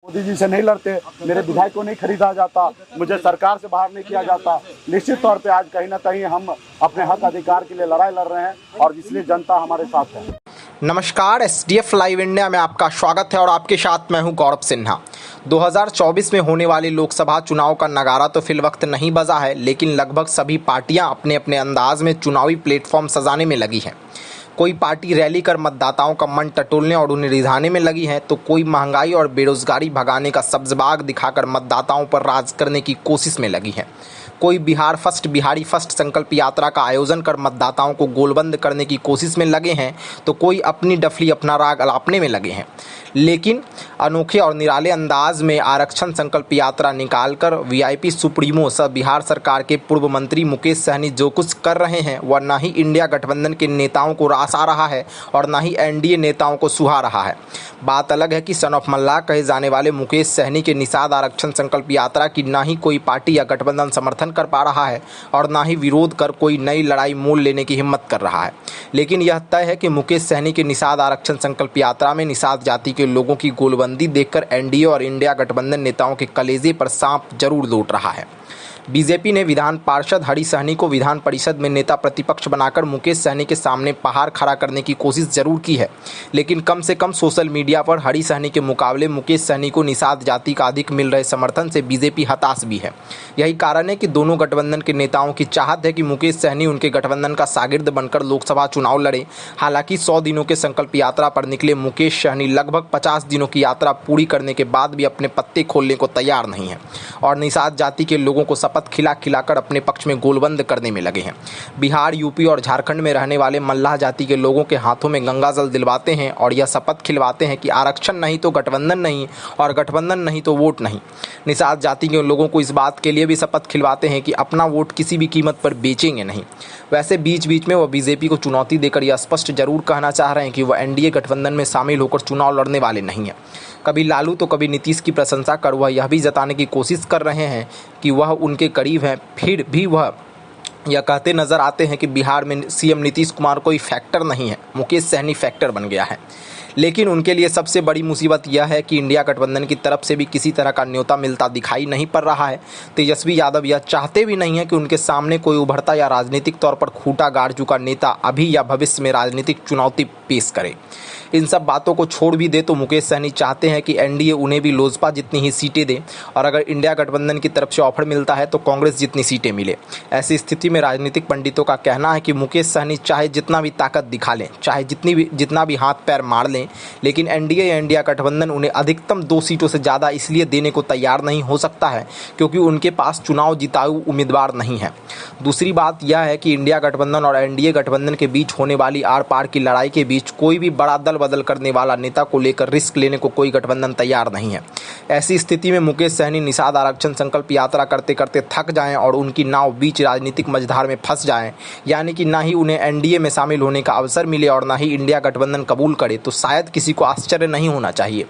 मोदी जी से नहीं लड़ते, मेरे विधायक को नहीं खरीदा जाता, मुझे सरकार से बाहर नहीं किया जाता। निश्चित तौर पे आज कहीं ना कहीं हम अपने हक अधिकार के लिए लड़ाई लड़ रहे हैं और इसलिए जनता हमारे साथ है। नमस्कार, SDF लाइव इंडिया में आपका स्वागत है और आपके साथ मैं हूं गौरव सिन्हा। 2024 में होने वाले लोकसभा चुनाव का नगारा तो फिलवक्त नहीं बजा है, लेकिन लगभग सभी पार्टियां अपने अपने अंदाज में चुनावी प्लेटफॉर्म सजाने में लगी हैं। कोई पार्टी रैली कर मतदाताओं का मन टटोलने और उन्हें रिझाने में लगी है, तो कोई महंगाई और बेरोजगारी भगाने का सब्ज़बाग दिखाकर मतदाताओं पर राज करने की कोशिश में लगी है। कोई बिहार फर्स्ट बिहारी फर्स्ट संकल्प यात्रा का आयोजन कर मतदाताओं को गोलबंद करने की कोशिश में लगे हैं, तो कोई अपनी डफली अपना राग अलापने में लगे हैं। लेकिन अनोखे और निराले अंदाज में आरक्षण संकल्प यात्रा निकालकर VIP सुप्रीमो सह बिहार सरकार के पूर्व मंत्री मुकेश सहनी जो कुछ कर रहे हैं, वह न ही इंडिया गठबंधन के नेताओं को रास आ रहा है और न ही NDA नेताओं को सुहा रहा है। बात अलग है कि सन ऑफ मल्लाह कहे जाने वाले मुकेश सहनी के निषाद आरक्षण संकल्प यात्रा की न ही कोई पार्टी या गठबंधन समर्थन कर पा रहा है और न ही विरोध कर कोई नई लड़ाई मोल लेने की हिम्मत कर रहा है। लेकिन यह तय है कि मुकेश सहनी के निषाद आरक्षण संकल्प यात्रा में निषाद जाति के लोगों की गोलबंदी देखकर NDA और इंडिया गठबंधन नेताओं के कलेजे पर सांप जरूर लौट रहा है। बीजेपी ने विधान पार्षद हरि सहनी को विधान परिषद में नेता प्रतिपक्ष बनाकर मुकेश सहनी के सामने पहाड़ खड़ा करने की कोशिश जरूर की है, लेकिन कम से कम सोशल मीडिया पर हरि सहनी के मुकाबले मुकेश सहनी को निषाद जाति का अधिक मिल रहे समर्थन से बीजेपी हताश भी है। यही कारण है कि दोनों गठबंधन के नेताओं की चाहत है कि मुकेश सहनी उनके गठबंधन का शागिर्द बनकर लोकसभा चुनाव लड़े। हालांकि 100 दिनों के संकल्प यात्रा पर निकले मुकेश सहनी लगभग 50 दिनों की यात्रा पूरी करने के बाद भी अपने पत्ते खोलने को तैयार नहीं है और निषाद जाति के लोगों को शपथ खिलाकर अपने पक्ष में गोलबंद करने में लगे हैं। बिहार, यूपी और झारखंड में रहने वाले मल्लाह जाति के लोगों के हाथों में गंगा जल दिलवाते हैं और यह शपथ खिलवाते हैं कि आरक्षण नहीं तो गठबंधन नहीं और गठबंधन नहीं तो वोट नहीं। निषाद जाति के लोगों को इस बात के लिए भी शपथ खिलवाते हैं कि अपना वोट किसी भी कीमत पर बेचेंगे नहीं। वैसे बीच बीच में वह बीजेपी को चुनौती देकर यह स्पष्ट जरूर कहना चाह रहे हैं कि वह NDA गठबंधन में शामिल होकर चुनाव लड़ने वाले नहीं हैं। कभी लालू तो कभी नीतीश की प्रशंसा कर वह यह भी जताने की कोशिश कर रहे हैं कि वह उनके करीब हैं। फिर भी वह यह कहते नजर आते हैं कि बिहार में CM नीतीश कुमार कोई फैक्टर नहीं है, मुकेश सहनी फैक्टर बन गया है। लेकिन उनके लिए सबसे बड़ी मुसीबत यह है कि इंडिया गठबंधन की तरफ से भी किसी तरह का न्योता मिलता दिखाई नहीं पड़ रहा है। तेजस्वी यादव यह चाहते भी नहीं है कि उनके सामने कोई उभरता या राजनीतिक तौर पर खूंटा गाड़ चुका नेता अभी या भविष्य में राजनीतिक चुनौती पेश करे। इन सब बातों को छोड़ भी दे तो मुकेश सहनी चाहते हैं कि NDA उन्हें भी लोजपा जितनी ही सीटें दे और अगर इंडिया गठबंधन की तरफ से ऑफर मिलता है तो कांग्रेस जितनी सीटें मिले। ऐसी स्थिति में राजनीतिक पंडितों का कहना है कि मुकेश सहनी चाहे जितना भी ताकत दिखा लें, चाहे जितना भी हाथ पैर मार लें, लेकिन NDA या इंडिया गठबंधन उन्हें अधिकतम 2 सीटों से ज़्यादा इसलिए देने को तैयार नहीं हो सकता है क्योंकि उनके पास चुनाव जिताऊ उम्मीदवार नहीं है। दूसरी बात यह है कि इंडिया गठबंधन और NDA गठबंधन के बीच होने वाली आर पार की लड़ाई के बीच कोई भी बड़ा दल बदल करने वाला नेता को लेकर रिस्क लेने को कोई गठबंधन तैयार नहीं है। ऐसी स्थिति में मुकेश सहनी निषाद आरक्षण संकल्प यात्रा करते करते थक जाएं और उनकी नाव बीच राजनीतिक मझधार में फंस जाएं, यानी कि ना ही उन्हें NDA में शामिल होने का अवसर मिले और ना ही इंडिया गठबंधन कबूल करे, तो शायद किसी को आश्चर्य नहीं होना चाहिए।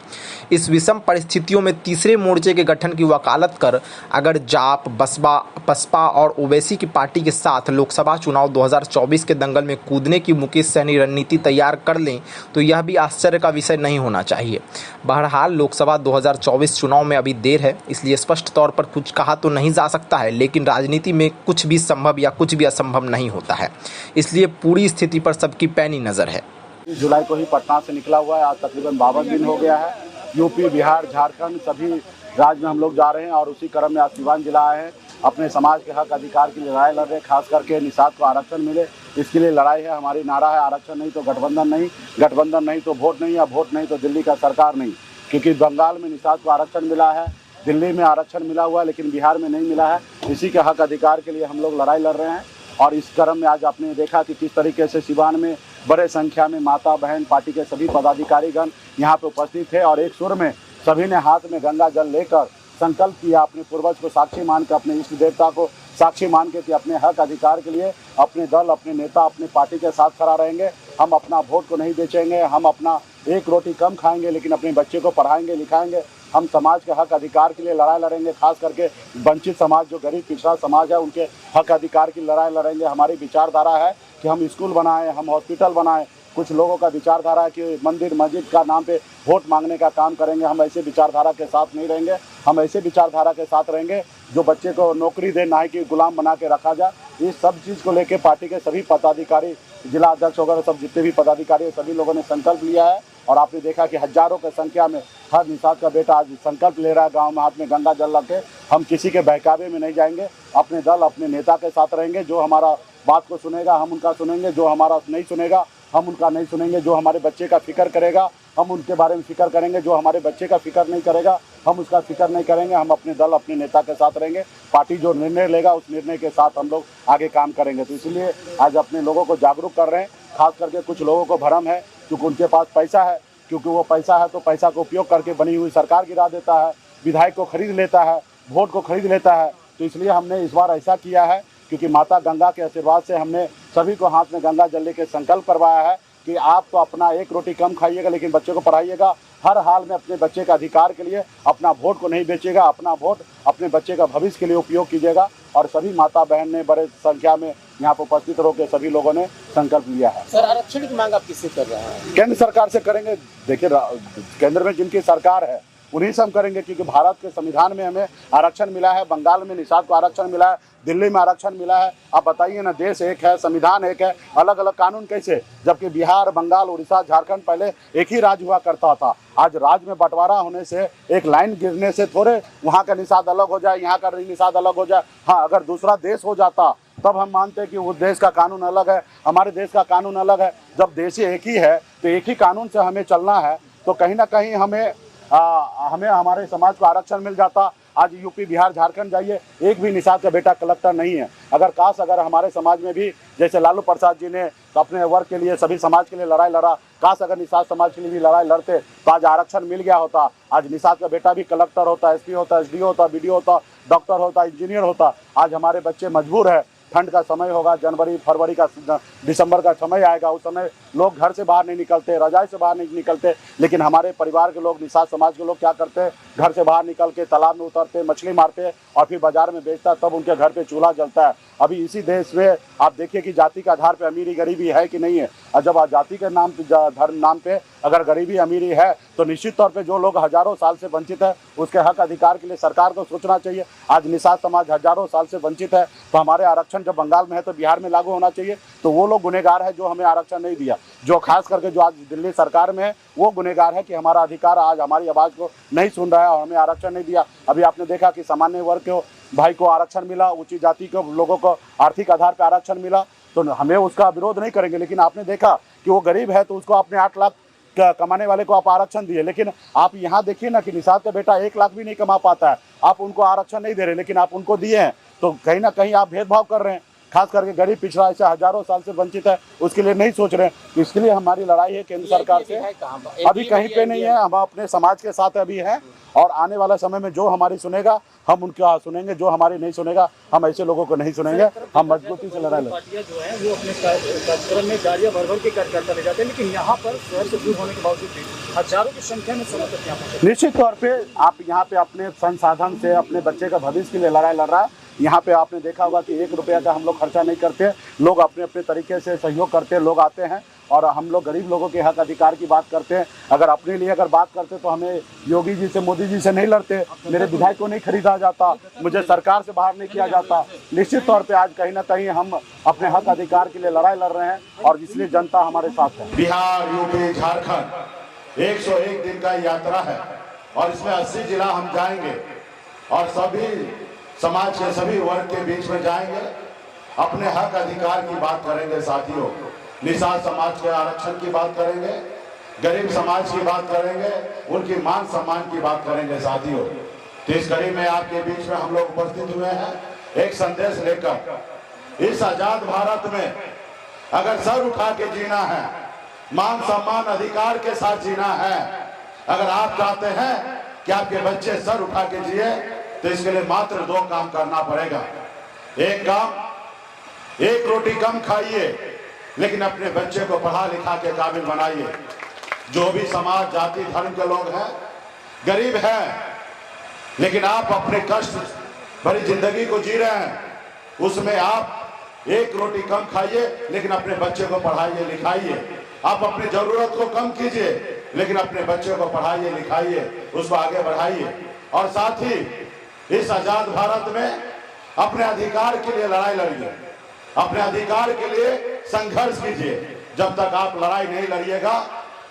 इस विषम परिस्थितियों में तीसरे मोर्चे के गठन की वकालत कर अगर जाप, बसपा और ओवैसी की पार्टी के साथ लोकसभा चुनाव 2024 के दंगल में कूदने की मुकेश सहनी रणनीति तैयार कर लें तो यह भी आश्चर्य का विषय नहीं होना चाहिए। बहरहाल लोकसभा 2024 चुनाव में अभी देर है, इसलिए स्पष्ट तौर पर कुछ कहा तो नहीं जा सकता है, लेकिन राजनीति में कुछ भी संभव या कुछ भी असंभव नहीं होता है। इसलिए पूरी स्थिति पर सबकी पैनी नज़र है। 20 जुलाई को ही पटना से निकला हुआ है, आज तकरीबन 52 दिन हो गया है। यूपी, बिहार, झारखंड सभी राज्य में हम लोग जा रहे हैं और उसी क्रम में आज सीवान जिला आए हैं। अपने समाज के हक अधिकार के लिए लड़ाई लड़ रहे हैं, खास करके निषाद को आरक्षण मिले इसके लिए लड़ाई है। हमारी नारा है आरक्षण नहीं तो गठबंधन नहीं, गठबंधन नहीं तो वोट नहीं, या वोट नहीं तो दिल्ली का सरकार नहीं। क्योंकि बंगाल में निषाद को आरक्षण मिला है, दिल्ली में आरक्षण मिला हुआ है, लेकिन बिहार में नहीं मिला है। इसी के हक अधिकार के लिए हम लोग लड़ाई लड़ रहे हैं और इस क्रम में आज आपने देखा कि किस तरीके से सीवान में बड़े संख्या में माता बहन पार्टी के सभी पदाधिकारीगण यहाँ पे उपस्थित थे और एक सुर में सभी ने हाथ में गंगा जल लेकर संकल्प किया, अपने पूर्वज को साक्षी मान के, अपने इष्ट देवता को साक्षी मान के कि अपने हक अधिकार के लिए अपने दल, अपने नेता, अपने पार्टी के साथ खड़ा रहेंगे। हम अपना वोट को नहीं बेचेंगे, हम अपना एक रोटी कम खाएंगे लेकिन अपने बच्चे को पढ़ाएंगे लिखाएंगे। हम समाज के हक अधिकार के लिए लड़ाई लड़ेंगे, खास करके वंचित समाज जो गरीब पिछड़ा समाज है उनके हक अधिकार की लड़ाई लड़ेंगे। हमारी विचारधारा है कि हम स्कूल बनाएं, हम हॉस्पिटल बनाएं, कुछ लोगों का विचारधारा है कि मंदिर मस्जिद का नाम पे वोट मांगने का काम करेंगे। हम ऐसे विचारधारा के साथ नहीं रहेंगे। हम ऐसे विचारधारा के साथ रहेंगे जो बच्चे को नौकरी दे, ना कि गुलाम बना के रखा जाए। इस सब चीज़ को लेकर पार्टी के सभी पदाधिकारी, जिला अध्यक्ष वगैरह सब जितने भी पदाधिकारी हैं, सभी लोगों ने संकल्प लिया है। और आपने देखा कि हजारों की संख्या में हर निषाद का बेटा आज संकल्प ले रहा है गांव में हाथ में गंगा जल रखे। हम किसी के बहकावे में नहीं जाएंगे। अपने दल अपने नेता के साथ रहेंगे। जो हमारा बात को सुनेगा हम उनका सुनेंगे, जो हमारा नहीं सुनेगा हम उनका नहीं सुनेंगे। जो हमारे बच्चे का फिक्र करेगा हम उनके बारे में फिक्र करेंगे, जो हमारे बच्चे का फिक्र नहीं करेगा हम उसका फिक्र नहीं करेंगे। हम अपने दल अपने नेता के साथ रहेंगे। पार्टी जो निर्णय लेगा उस निर्णय के साथ हम लोग आगे काम करेंगे। तो इसलिए आज अपने लोगों को जागरूक कर रहे हैं। खास करके कुछ लोगों को भ्रम है क्योंकि उनके पास पैसा है, क्योंकि वो पैसा है तो पैसा को उपयोग करके बनी हुई सरकार गिरा देता है, विधायक को खरीद लेता है, वोट को खरीद लेता है। तो इसलिए हमने इस बार ऐसा किया है क्योंकि माता गंगा के आशीर्वाद से हमने सभी को हाथ में गंगा जल के संकल्प करवाया है कि आप तो अपना एक रोटी कम खाइएगा लेकिन बच्चे को पढ़ाइएगा। हर हाल में अपने बच्चे का अधिकार के लिए अपना वोट को नहीं बेचेगा, अपना वोट अपने बच्चे का भविष्य के लिए उपयोग कीजिएगा। और सभी माता बहन ने बड़े संख्या में यहाँ पर उपस्थित होकर सभी लोगों ने संकल्प लिया है। सर, आरक्षण की मांग आप किससे कर रहे हैं? केंद्र सरकार से करेंगे। देखिए, केंद्र में जिनकी सरकार है उन्हीं से हम करेंगे क्योंकि भारत के संविधान में हमें आरक्षण मिला है, बंगाल में निषाद को आरक्षण मिला है, दिल्ली में आरक्षण मिला है। आप बताइए ना, देश एक है, संविधान एक है, अलग अलग कानून कैसे? जबकि बिहार, बंगाल, उड़ीसा, झारखंड पहले एक ही राज्य हुआ करता था। आज राज्य में बंटवारा होने से, एक लाइन गिरने से थोड़े वहाँ का निषाद अलग हो जाए, यहाँ का निषाद अलग हो जाए। हाँ, अगर दूसरा देश हो जाता तब हम मानते कि उस देश का कानून अलग है, हमारे देश का कानून अलग है। जब देश एक ही है तो एक ही कानून से हमें चलना है। तो कहीं ना कहीं हमें हमारे समाज को आरक्षण मिल जाता। आज यूपी, बिहार, झारखंड जाइए, एक भी निषाद का बेटा कलेक्टर नहीं है। अगर हमारे समाज में भी जैसे लालू प्रसाद जी ने अपने वर्ग के लिए, सभी समाज के लिए लड़ाई लड़ा, काश अगर निषाद समाज के लिए भी लड़ाई लड़ते तो आज आरक्षण मिल गया होता। आज निषाद का बेटा भी कलेक्टर होता, एसपी होता, एसडीओ होता, बीडीओ होता, डॉक्टर होता, इंजीनियर होता। आज हमारे बच्चे मजबूर है। ठंड का समय होगा, जनवरी फरवरी का दिसंबर का समय आएगा, उस समय लोग घर से बाहर नहीं निकलते, रजाई से बाहर नहीं निकलते। लेकिन हमारे परिवार के लोग, निषाद समाज के लोग क्या करते हैं, घर से बाहर निकल के तालाब में उतरते, मछली मारते और फिर बाजार में बेचता, तब उनके घर पे चूल्हा जलता है। अभी इसी देश में आप देखिए कि जाति के आधार पे अमीरी गरीबी है कि नहीं है। और जब जाति के नाम पे, धर्म नाम पे अगर गरीबी अमीरी है तो निश्चित तौर पे जो लोग हजारों साल से वंचित है उसके हक अधिकार के लिए सरकार को सोचना चाहिए। आज निषाद समाज हजारों साल से वंचित है, तो हमारे आरक्षण जब बंगाल में है तो बिहार में लागू होना चाहिए। तो वो लोग गुनहगार है जो हमें आरक्षण नहीं दिया। जो खास करके जो आज दिल्ली सरकार में है वो गुनहगार है कि हमारा अधिकार, आज हमारी आवाज़ को नहीं सुन रहा है और हमें आरक्षण नहीं दिया। अभी आपने देखा कि सामान्य वर्ग के भाई को आरक्षण मिला, ऊंची जाति के लोगों को आर्थिक आधार पर आरक्षण मिला, तो हमें उसका विरोध नहीं करेंगे। लेकिन आपने देखा कि वो गरीब है तो उसको आपने 8 लाख कमाने वाले को आप आरक्षण दिए। लेकिन आप यहाँ देखिए ना कि निषाद का बेटा 1 लाख भी नहीं कमा पाता है, आप उनको आरक्षण नहीं दे रहे, लेकिन आप उनको दिए हैं। तो कहीं ना कहीं आप भेदभाव कर रहे हैं। खास करके गरीब पिछड़ा ऐसे हजारों साल से वंचित है, उसके लिए नहीं सोच रहे हैं। इसके लिए हमारी लड़ाई है केंद्र सरकार से। अभी कहीं पे नहीं है, हम अपने समाज के साथ अभी हैं और आने वाला समय में जो हमारी सुनेगा हम उनका सुनेंगे, जो हमारी नहीं सुनेगा हम ऐसे लोगों को नहीं सुनेंगे। हम मजबूती से लड़ाई पार्टियां जो है वो अपने कार्यक्रम में गाड़ियां भर भर के कार्यकर्ता ले जाते हैं, लेकिन यहाँ पर शहर से दूर होने के बावजूद भी हजारों की संख्या में समर्थक यहाँ पर। निश्चित तौर पे आप यहाँ पे अपने संसाधन से अपने बच्चे का भविष्य के लिए लड़ाई लड़ रहा है। यहाँ पे आपने देखा होगा कि 1 रुपया का हम लोग खर्चा नहीं करते, लोग अपने अपने तरीके से सहयोग करते हैं, लोग आते हैं और हम लोग गरीब लोगों के हक अधिकार की बात करते हैं। अगर अपने लिए अगर बात करते तो हमें योगी जी से, मोदी जी से नहीं लड़ते, मेरे विधायक को नहीं खरीदा जाता, मुझे सरकार से बाहर नहीं किया जाता। निश्चित तौर पे आज कहीं ना कहीं हम अपने हक अधिकार के लिए लड़ाई लड़ रहे हैं और इसलिए जनता हमारे साथ है। बिहार, यूपी, झारखंड 101 दिन का यात्रा है और इसमें 80 जिला हम जाएंगे और सभी समाज के सभी वर्ग के बीच में जाएंगे, अपने हक अधिकार की बात करेंगे। साथियों, निषाद समाज के आरक्षण की बात करेंगे, गरीब समाज की बात करेंगे, उनकी मान सम्मान की बात करेंगे। साथियों, तो इस कड़ी में आपके बीच में हम लोग उपस्थित हुए हैं एक संदेश लेकर। इस आजाद भारत में अगर सर उठा के जीना है, मान सम्मान अधिकार के साथ जीना है, अगर आप चाहते हैं कि आपके बच्चे सर उठा के जिए तो इसके लिए मात्र 2 काम करना पड़ेगा। एक काम, 1 रोटी कम खाइए लेकिन अपने बच्चे को पढ़ा लिखा के काबिल बनाइए। जो भी समाज, जाति, धर्म के लोग हैं, गरीब हैं लेकिन आप अपने कष्ट भरी जिंदगी को जी रहे हैं, उसमें आप 1 रोटी कम खाइए लेकिन अपने बच्चे को पढ़ाइए लिखाइए। आप अपनी जरूरत को कम कीजिए, लेकिन अपने बच्चों को पढ़ाइए लिखाइए, उसको आगे बढ़ाइए। और साथ ही इस आजाद भारत में अपने अधिकार के लिए लड़ाई लड़िए, अपने अधिकार के लिए संघर्ष कीजिए। जब तक आप लड़ाई नहीं लड़िएगा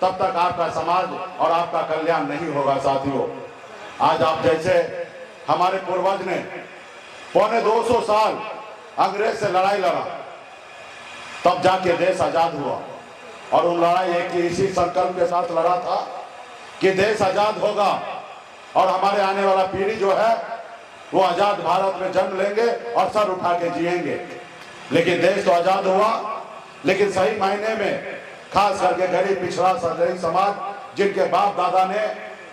तब तक आपका समाज और आपका कल्याण नहीं होगा। साथियों, आज आप जैसे हमारे पूर्वज ने पौने 200 साल अंग्रेज से लड़ाई लड़ा, तब जाके देश आजाद हुआ। और उन लड़ाई एक इसी संकल्प के साथ लड़ा था कि देश आजाद होगा और हमारे आने वाला पीढ़ी जो है वो आजाद भारत में जन्म लेंगे और सर उठा के जिएंगे। लेकिन देश तो आजाद हुआ, लेकिन सही मायने में खास करके गरीब पिछड़ा गरीब समाज, जिनके बाप दादा ने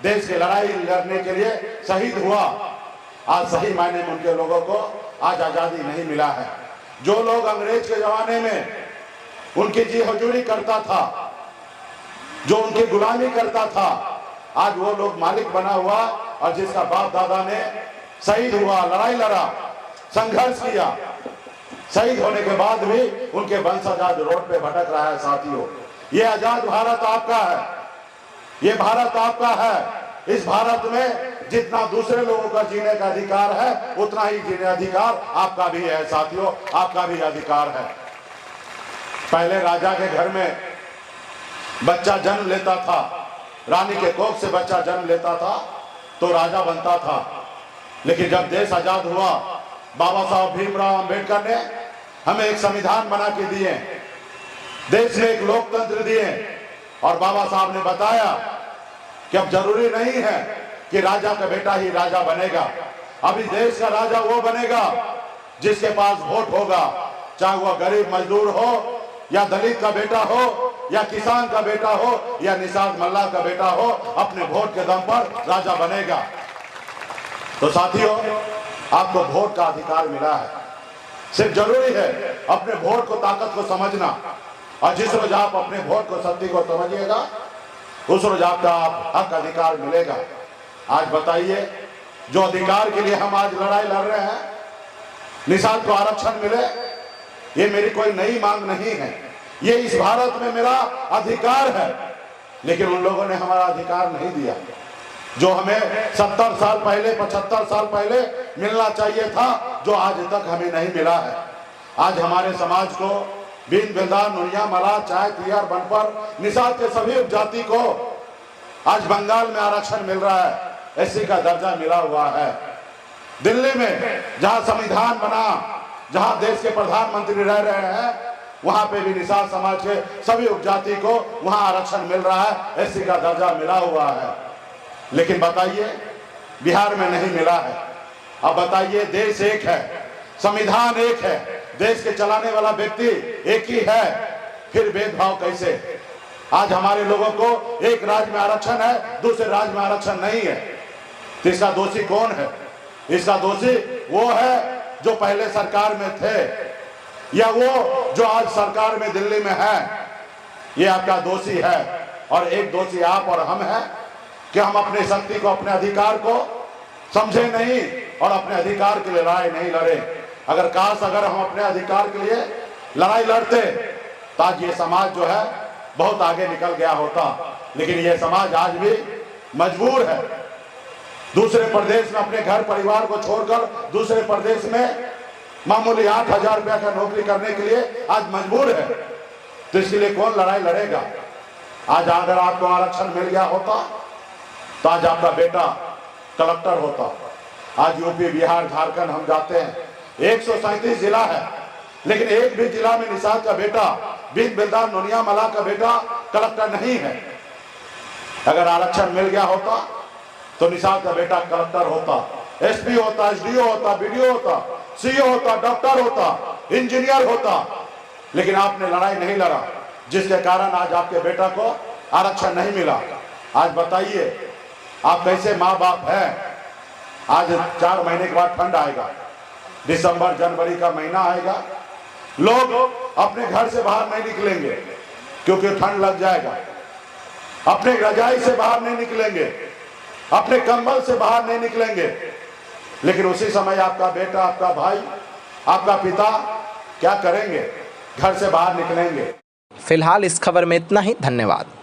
देश की लड़ाई लड़ने के लिए शहीद हुआ, आज सही मायने में उनके लोगों को आज आजादी नहीं मिला है। जो लोग अंग्रेज के जमाने में उनकी जी हजूरी करता था, जो उनकी गुलामी करता था, आज वो लोग मालिक बना हुआ। और जिसका बाप दादा ने शहीद हुआ, लड़ाई लड़ा, संघर्ष किया, शहीद होने के बाद भी उनके वंशज आज रोड पे भटक रहा है। साथियों, ये आजाद भारत आपका है, ये भारत आपका है। इस भारत में जितना दूसरे लोगों का जीने का अधिकार है, उतना ही जीने अधिकार आपका भी है। साथियों, आपका भी अधिकार है। पहले राजा के घर में बच्चा जन्म लेता था, रानी के कोख से बच्चा जन्म लेता था तो राजा बनता था। लेकिन जब देश आजाद हुआ, बाबा साहब भीमराव अंबेडकर ने हमें एक संविधान बना के दिए, देश में एक लोकतंत्र दिए। और बाबा साहब ने बताया कि अब जरूरी नहीं है कि राजा का बेटा ही राजा बनेगा। अभी देश का राजा वो बनेगा जिसके पास वोट होगा, चाहे वह गरीब मजदूर हो या दलित का बेटा हो या किसान का बेटा हो या निषाद मल्लाह का बेटा हो, अपने वोट के दम पर राजा बनेगा। तो साथियों, आपको वोट का अधिकार मिला है। सिर्फ जरूरी है अपने वोट को, ताकत को समझना। और जिस रोज आप अपने वोट को, शक्ति को समझिएगा, उस रोज आपका हक अधिकार मिलेगा। आज बताइए, जो अधिकार के लिए हम आज लड़ाई लड़ रहे हैं, निषाद को आरक्षण मिले, ये मेरी कोई नई मांग नहीं है, ये इस भारत में मेरा अधिकार है। लेकिन उन लोगों ने हमारा अधिकार नहीं दिया जो हमें 70 साल पहले, 75 साल पहले मिलना चाहिए था, जो आज तक हमें नहीं मिला है। आज हमारे समाज को बीन बेलदार, नुनिया, मलाह, चाय, तियार, बनपर, निषाद के सभी उपजाति को आज बंगाल में आरक्षण मिल रहा है, एससी का दर्जा मिला हुआ है। दिल्ली में जहां संविधान बना, जहां देश के प्रधानमंत्री रह रहे हैं, वहां पे भी निषाद समाज के सभी उपजाति को वहां आरक्षण मिल रहा है, एससी का दर्जा मिला हुआ है। लेकिन बताइए, बिहार में नहीं मिला है। अब बताइए, देश एक है, संविधान एक है, देश के चलाने वाला व्यक्ति एक ही है, फिर भेदभाव कैसे? आज हमारे लोगों को एक राज्य में आरक्षण है, दूसरे राज्य में आरक्षण नहीं है, तो इसका दोषी कौन है? इसका दोषी वो है जो पहले सरकार में थे, या वो जो आज सरकार में दिल्ली में है। ये आपका दोषी है। और एक दोषी आप और हम हैं कि हम अपनी शक्ति को, अपने अधिकार को समझे नहीं और अपने अधिकार के लिए लड़ाई नहीं लड़े। अगर हम अपने अधिकार के लिए लड़ाई लड़ते तो आज ये समाज जो है बहुत आगे निकल गया होता। लेकिन ये समाज आज भी मजबूर है दूसरे प्रदेश में अपने घर परिवार को छोड़कर दूसरे प्रदेश में मामूली 8,000 रुपया का नौकरी करने के लिए आज मजबूर है। तो इसके लिए कौन लड़ाई लड़ेगा? आज अगर आपको आरक्षण मिल गया होता तो आज आपका बेटा कलेक्टर होता। आज यूपी, बिहार, झारखंड हम जाते हैं, 137 जिला है, लेकिन एक भी जिला में निषाद का बेटा, बीन बेलदार, नुनिया, मलाह का बेटा कलेक्टर नहीं है। अगर आरक्षण मिल गया होता तो निषाद का बेटा कलेक्टर होता, एसपी होता, एसडीओ होता, बीडीओ होता, सीओ होता, डॉक्टर होता, इंजीनियर होता। लेकिन आपने लड़ाई नहीं लड़ा, जिसके कारण आज आपके बेटा को आरक्षण नहीं मिला। आज बताइए, आप कैसे माँ बाप हैं? आज 4 महीने के बाद ठंड आएगा, दिसंबर जनवरी का महीना आएगा, लोग अपने घर से बाहर नहीं निकलेंगे क्योंकि ठंड लग जाएगा, अपने रजाई से बाहर नहीं निकलेंगे, अपने कंबल से बाहर नहीं निकलेंगे। लेकिन उसी समय आपका बेटा, आपका भाई, आपका पिता क्या करेंगे? घर से बाहर निकलेंगे। फिलहाल इस खबर में इतना ही। धन्यवाद।